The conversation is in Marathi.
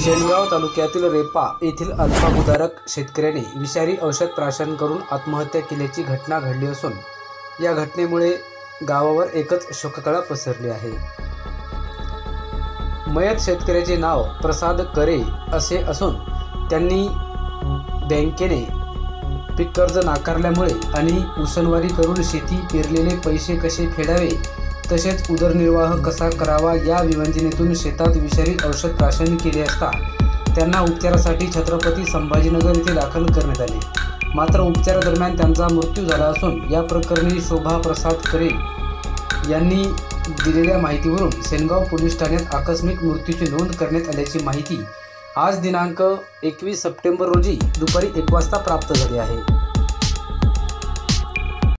शेनगाव तालुक्यातील रेपा येथील अल्पभूधारक शेतकऱ्याने विषारी औषध प्राशन करून आत्महत्या केल्याची घटना घडली असून या घटनेमुळे गावावर एकच शोककळा पसरली आहे। मयत शेतकऱ्याचे नाव प्रसाद करे असे असून त्यांनी बँकेने पीक कर्ज नाकारल्यामुळे आणि उसनवारी करून शेती पेरलेले पैसे कसे फेडावे तसेच उदरनिर्वाह कसा करावा या विवंचनेतून शेतात विषारी औषध प्राशन केले असता त्यांना उपचारासाठी छत्रपती संभाजीनगर येथे दाखल करण्यात आले। मात्र उपचारादरम्यान त्यांचा मृत्यू झाला असून या प्रकरणी शोभा प्रसाद करे यांनी दिलेल्या माहितीवरून सेनगाव पोलीस ठाण्यात आकस्मिक मृत्यूची नोंद करण्यात आल्याची माहिती आज दिनांक 21 सप्टेंबर रोजी दुपारी 1 वाजता प्राप्त झाली आहे।